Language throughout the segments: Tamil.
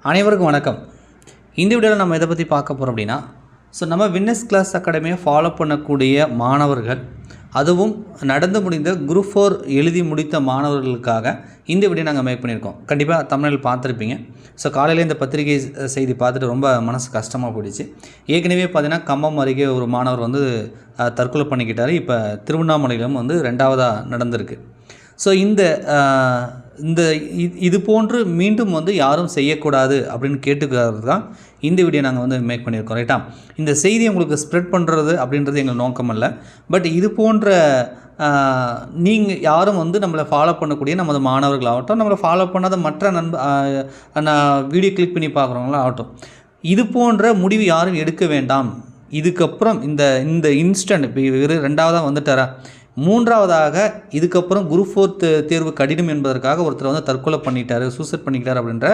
அனைவருக்கும் வணக்கம். இந்த வீடியோவில் நம்ம எதை பற்றி பார்க்க போகிறோம் அப்படின்னா, நம்ம வின்னர்ஸ் கிளாஸ் அகாடமியை ஃபாலோ பண்ணக்கூடிய மாணவர்கள், அதுவும் நடந்து முடிந்த குரூப் 4 எழுதி முடித்த மாணவர்களுக்காக இந்த வீடியோ நாங்கள் மேக் பண்ணியிருக்கோம். கண்டிப்பாக தமிழில் பார்த்துருப்பீங்க. காலையில் இந்த பத்திரிகை செய்தி பார்த்துட்டு ரொம்ப மனசு கஷ்டமாக போயிடுச்சு. ஏற்கனவே பார்த்தீங்கன்னா கம்பம் அருகே ஒரு மாணவர் வந்து தற்கொலை பண்ணிக்கிட்டார். இப்போ திருவண்ணாமலையிலும் வந்து 2வதாக நடந்திருக்கு. இந்த இது போன்று மீண்டும் வந்து யாரும் செய்யக்கூடாது அப்படின்னு கேட்டுக்கிறது தான் இந்த வீடியோ நாங்கள் வந்து மேக் பண்ணியிருக்கோம். ரைட்டா? இந்த செய்தியை உங்களுக்கு ஸ்ப்ரெட் பண்ணுறது அப்படின்றது எங்கள் நோக்கம் இல்லை. பட் இது போன்ற நீங்கள் யாரும் வந்து நம்மளை ஃபாலோ பண்ணக்கூடிய நமது மாணவர்களாகட்டும், நம்மளை ஃபாலோ பண்ணாத மற்ற வீடியோ கிளிக் பண்ணி பார்க்குறவங்களும் ஆகட்டும், இது போன்ற முடிவு யாரும் எடுக்க வேண்டாம். இதுக்கப்புறம் இந்த இன்ஸ்டன்ட் இப்போ இவர் 2வதாக வந்துட்டாரா, 3வதாக இதுக்கப்புறம் குரூப் 4 தேர்வு கடினம் என்பதற்காக ஒருத்தர் வந்து தற்கொலை பண்ணிட்டார், சூசைட் பண்ணிக்கிட்டார் அப்படின்ற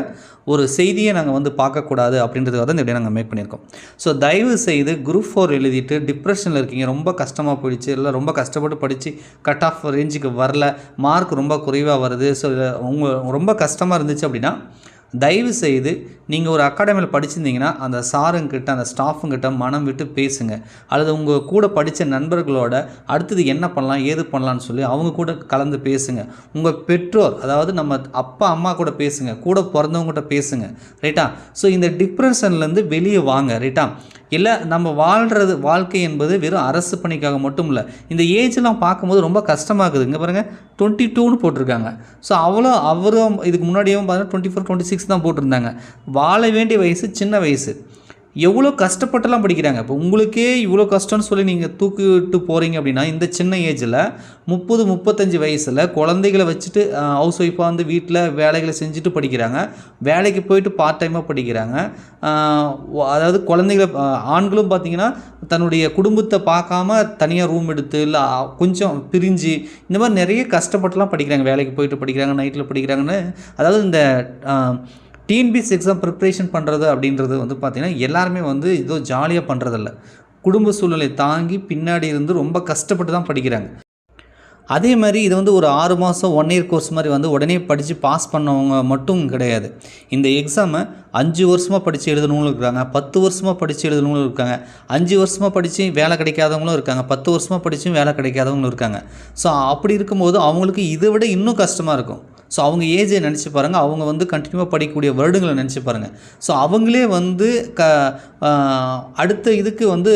ஒரு செய்தியை நாங்கள் வந்து பார்க்கக்கூடாது அப்படின்றதுக்காக தான் இந்த வீடியோ நாங்கள் மேக் பண்ணியிருக்கோம். தயவு செய்து குரூப் 4 எழுதிட்டு டிப்ரெஷனில் இருக்கீங்க, ரொம்ப கஷ்டமாக போயிடுச்சு, இல்லை ரொம்ப கஷ்டப்பட்டு படித்து கட் ஆஃப் ரேஞ்சுக்கு வரல, மார்க் ரொம்ப குறைவாக வருது, ரொம்ப கஷ்டமாக இருந்துச்சு அப்படின்னா தயவு செய்து நீங்கள் ஒரு அகாடமியில் படிச்சிருந்தீங்கன்னா அந்த சாருங்கிட்ட, அந்த ஸ்டாஃபுங்கிட்ட மனம் விட்டு பேசுங்க. அல்லது உங்கள் கூட படித்த நண்பர்களோட அடுத்தது என்ன பண்ணலாம், ஏது பண்ணலான்னு சொல்லி அவங்க கூட கலந்து பேசுங்க. உங்கள் பெற்றோர், அதாவது நம்ம அப்பா அம்மா கூட பேசுங்க, கூட பிறந்தவங்ககிட்ட பேசுங்க. ரைட்டா? இந்த டிப்ரெஷன்லேருந்து வெளியே வாங்க. ரைட்டா? இல்லை நம்ம வாழ்க்கை என்பது வெறும் அரசு பணிக்காக மட்டும் இல்லை. இந்த ஏஜ்லாம் பார்க்கும்போது ரொம்ப கஷ்டமாகுது. இங்கே பாருங்கள், 22ன்னு போட்டிருக்காங்க. அவரும் இதுக்கு முன்னாடியும் பார்த்தீங்கன்னா 24, 26 தான் போட்டிருந்தாங்க. வாழ வேண்டிய வயசு சின்ன வயசு. எவ்வளோ கஷ்டப்பட்டுலாம் படிக்கிறாங்க. இப்போ உங்களுக்கே இவ்வளோ கஷ்டம்னு சொல்லி நீங்கள் தூக்கிட்டு போகிறீங்க அப்படின்னா, இந்த சின்ன ஏஜில் 30, 35 வயசில் குழந்தைகளை வச்சுட்டு ஹவுஸ் ஒய்ஃபாக வந்து வீட்டில் வேலைகளை செஞ்சுட்டு படிக்கிறாங்க, வேலைக்கு போயிட்டு பார்ட் டைமாக படிக்கிறாங்க. அதாவது குழந்தைகளை ஆண்களும் பார்த்திங்கன்னா தன்னுடைய குடும்பத்தை பார்க்காம தனியாக ரூம் எடுத்து, இல்லை கொஞ்சம் பிரிஞ்சு, இந்த மாதிரி நிறைய கஷ்டப்பட்டுலாம் படிக்கிறாங்க. வேலைக்கு போயிட்டு படிக்கிறாங்க, நைட்டில் படிக்கிறாங்கன்னு. அதாவது இந்த டிஎன்பிஎஸ்சி எக்ஸாம் ப்ரிப்ரேஷன் பண்ணுறது அப்படின்றது வந்து பார்த்திங்கன்னா எல்லாருமே வந்து ஏதோ ஜாலியாக பண்ணுறதில்ல. குடும்ப சூழ்நிலை தாங்கி பின்னாடி இருந்து ரொம்ப கஷ்டப்பட்டு தான் படிக்கிறாங்க. அதே மாதிரி இது வந்து ஒரு 6 மாதம் 1 இயர் கோர்ஸ் மாதிரி வந்து உடனே படித்து பாஸ் பண்ணவங்க மட்டும் கிடையாது. இந்த எக்ஸாமை 5 வருஷமாக படித்து எழுதணுங்களும் இருக்காங்க, 10 வருஷமாக படித்து எழுதணுங்களும் இருக்காங்க, 5 வருஷமாக படித்து வேலை கிடைக்காதவங்களும் இருக்காங்க, 10 வருஷமாக படித்தும் வேலை கிடைக்காதவங்களும் இருக்காங்க. அப்படி இருக்கும்போது அவங்களுக்கு இதை விட இன்னும் கஷ்டமாக இருக்கும். அவங்க ஏஜை நினச்சி பாருங்கள், அவங்க வந்து கண்டினியூவாக படிக்கக்கூடிய வருடங்களை நினச்சி பாருங்கள். அவங்களே வந்து அடுத்த இதுக்கு வந்து,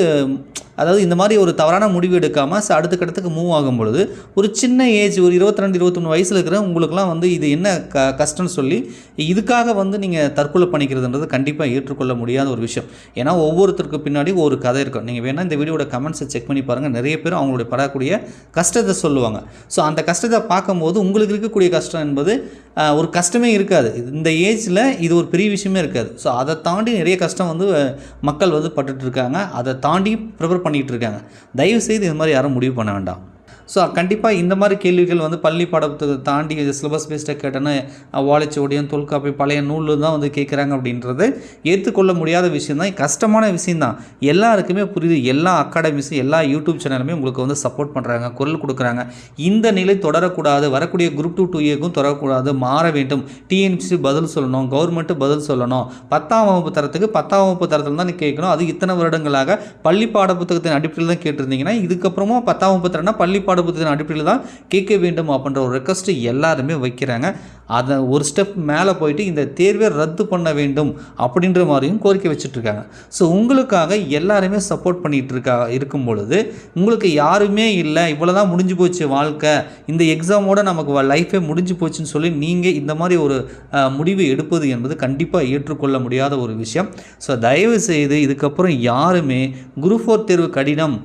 அதாவது இந்த மாதிரி ஒரு தவறான முடிவு எடுக்காமல் அடுத்த கட்டத்துக்கு மூவ் ஆகும் பொழுது, ஒரு சின்ன ஏஜ், ஒரு 22, 23 வயசில் இருக்கிற உங்களுக்குலாம் வந்து இது என்ன கஷ்டம்னு சொல்லி இதுக்காக வந்து நீங்கள் தற்கொலை பண்ணிக்கிறதுன்றது கண்டிப்பாக ஏற்றுக்கொள்ள முடியாத ஒரு விஷயம். ஏன்னா ஒவ்வொருத்தருக்கு பின்னாடி ஒரு கதை இருக்கும். நீங்கள் வேணால் இந்த வீடியோட கமெண்ட்ஸை செக் பண்ணி பாருங்கள். நிறைய பேர் அவங்களுடைய படக்கூடிய கஷ்டத்தை சொல்லுவாங்க. அந்த கஷ்டத்தை பார்க்கும்போது உங்களுக்கு இருக்கக்கூடிய கஷ்டம் என்பது ஒரு கஷ்டமே இருக்காது. இந்த ஏஜில் இது ஒரு பெரிய விஷயமே இருக்காது. அதை தாண்டி நிறைய கஷ்டம் வந்து மக்கள் வந்து பட்டுட்ருக்காங்க, அதை தாண்டி ப்ரிப்பேர் பண்ணிகிட்டு இருக்காங்க. தயவுசெய்து இது மாதிரி யாரும் முடிவு பண்ண வேண்டாம். கண்டிப்பாக இந்த மாதிரி கேள்விகள் வந்து பள்ளி பாடத்தை தாண்டி சிலபஸ் பேஸ்டாக கேட்டோன்னா வாழைச்சோடியம், தொல்காப்பி, பழைய நூல் தான் வந்து கேட்குறாங்க அப்படின்றது ஏற்றுக்கொள்ள முடியாத விஷயந்தான், கஷ்டமான விஷயந்தான். எல்லாருக்குமே புரியுது. எல்லா அகாடமிஸும், எல்லா யூடியூப் சேனலுமே உங்களுக்கு வந்து சப்போர்ட் பண்ணுறாங்க, குரல் கொடுக்குறாங்க. இந்த நிலை தொடரக்கூடாது, வரக்கூடிய குரூப் 2, 2Aக்கும் தொடரக்கூடாது, மாற வேண்டும். டிஎன்பிஎஸ்சி பதில் சொல்லணும், கவர்மெண்ட்டு பதில் சொல்லணும். 10ஆம் வகுப்பு தரத்துக்கு 10ஆம் வகுப்பு தரத்தில் தான் கேட்கணும். அது இத்தனை வருடங்களாக பள்ளி பாட புத்தகத்தின் அடிப்படையில் தான் கேட்டிருந்தீங்கன்னா, இதுக்கப்புறமா 10ஆம் வகுப்பு தரனா பள்ளி பாடப்புத்தகத்தின் அடிப்படையில் தான் கேட்க வேண்டும் அப்படின்ற ஒரு ரெக்வஸ்ட் எல்லாருமே வைக்கிறாங்க. அதை ஒரு ஸ்டெப் மேலே போயிட்டு இந்த தேர்வை ரத்து பண்ண வேண்டும் அப்படின்ற மாதிரியும் கோரிக்கை வச்சுட்ருக்காங்க. உங்களுக்காக எல்லாருமே சப்போர்ட் பண்ணிகிட்டு இருக்கும் பொழுது, உங்களுக்கு யாருமே இல்லை, இவ்வளோதான் முடிஞ்சு போச்சு வாழ்க்கை, இந்த எக்ஸாமோட நமக்கு லைஃபே முடிஞ்சு போச்சுன்னு சொல்லி நீங்கள் இந்த மாதிரி ஒரு முடிவு எடுப்பது என்பது கண்டிப்பாக ஏற்றுக்கொள்ள முடியாத ஒரு விஷயம். தயவு செய்து இதுக்கப்புறம் யாருமே குரூப் 4 தேர்வு கடினம்,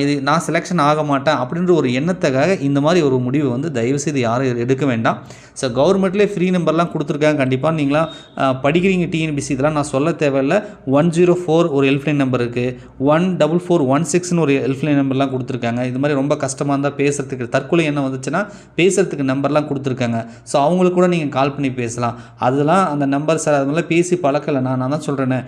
இது நான் செலெக்ஷன் ஆக மாட்டேன் அப்படின்ற ஒரு எண்ணத்துக்காக இந்த மாதிரி ஒரு முடிவு வந்து தயவுசெய்து யாரும் எடுக்க வேண்டாம். கவர்மெண்ட்லேயே ஃப்ரீ நம்பர்லாம் கொடுத்துருக்காங்க. கண்டிப்பாக நீங்களாம் படிக்கிறீங்க டிஎன்பிஎஸ்சி, இதெல்லாம் நான் சொல்ல தேவையில்லை. 104 ஒரு ஹெல்ப்லைன் நம்பர் இருக்குது, 14416 ஒரு ஹெல்ப்லைன் நம்பர்லாம் கொடுத்துருக்காங்க. இது மாதிரி ரொம்ப கஷ்டமாக இருந்தால் பேசுகிறதுக்கு, தற்கொலை என்ன வந்துச்சுன்னா பேசுகிறதுக்கு நம்பர்லாம் கொடுத்துருக்காங்க. அவங்களுக்கு கூட நீங்கள் கால் பண்ணி பேசலாம். அதெல்லாம் அந்த நம்பர் சார், அது மாதிரிலாம் பேசி பழக்கலை. நான் தான் சொல்கிறேன்னே,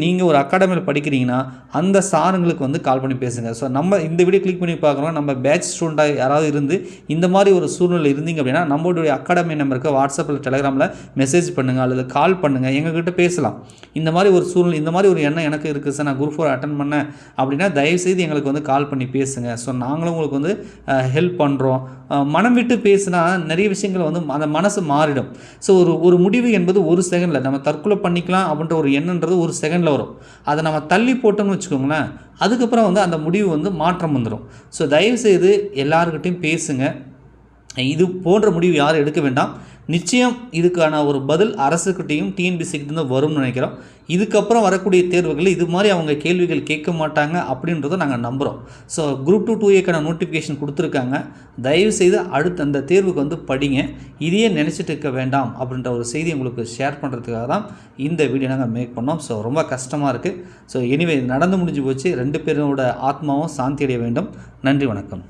நீங்கள் ஒரு அகாடமியில் படிக்கிறீங்கன்னா அந்த சாருங்களுக்கு வந்து கால் பண்ணி பேசுங்க. நம்ம இந்த வீடியோ கிளிக் பண்ணி பார்க்குறோம், நம்ம பேட்ச் ஸ்டூடெண்ட்டாக யாராவது இருந்து இந்த மாதிரி ஒரு சூழ்நிலை இருந்தீங்க அப்படின்னா நம்மளுடைய அகாடமி நம்பருக்கு வாட்ஸ்அப்பில் டெலிகிராமில் மெசேஜ் பண்ணுங்கள் அல்லது கால் பண்ணுங்கள், எங்ககிட்ட பேசலாம். இந்த மாதிரி ஒரு சூழ்நிலை, இந்த மாதிரி ஒரு எண்ணம் எனக்கு இருக்குது சார், நான் குரூப் 4 அட்டன் பண்ணேன் அப்படின்னா தயவுசெய்து எங்களுக்கு வந்து கால் பண்ணி பேசுங்க. ஸோ நாங்களும் உங்களுக்கு வந்து ஹெல்ப் பண்ணுறோம். மனம் விட்டு பேசினா நிறைய விஷயங்கள் வந்து அந்த மனசு மாறிடும். ஸோ ஒரு முடிவு என்பது ஒரு செகண்டில், நம்ம தற்கொலை பண்ணிக்கலாம் அப்படின்ற ஒரு எண்ணன்றது ஒரு செகண்டில் வரும். அதை நம்ம தள்ளி போட்டோம்னு வச்சுக்கோங்களேன், அதுக்கப்புறம் வந்து அந்த முடிவு வந்து மாற்றம் வந்துடும். ஸோ தயவுசெய்து எல்லாருக்கிட்டையும் பேசுங்க. இது போன்ற முடிவு யாரும் எடுக்க வேண்டாம். நிச்சயம் இதுக்கான ஒரு பதில் அரசுக்கிட்டையும் டிஎன்பிசிக்கிட்ட வரும்னு நினைக்கிறோம். இதுக்கப்புறம் வரக்கூடிய தேர்வுகளில் இது மாதிரி அவங்க கேள்விகள் கேட்க மாட்டாங்க அப்படின்றத நாங்கள் நம்புகிறோம். ஸோ குரூப் 2 2Aக்கான நோட்டிஃபிகேஷன் கொடுத்துருக்காங்க. தயவுசெய்து அடுத்த அந்த தேர்வுக்கு வந்து படிங்க. இதையே நினச்சிட்டு இருக்க வேண்டாம் அப்படின்ற ஒரு செய்தி உங்களுக்கு ஷேர் பண்ணுறதுக்காக தான் இந்த வீடியோ நாங்கள் மேக் பண்ணோம். ஸோ ரொம்ப கஷ்டமாக இருக்குது. ஸோ எனிவே நடந்து முடிஞ்சு போச்சு. 2 பேரோட ஆத்மாவும் சாந்தி அடைய வேண்டும். நன்றி, வணக்கம்.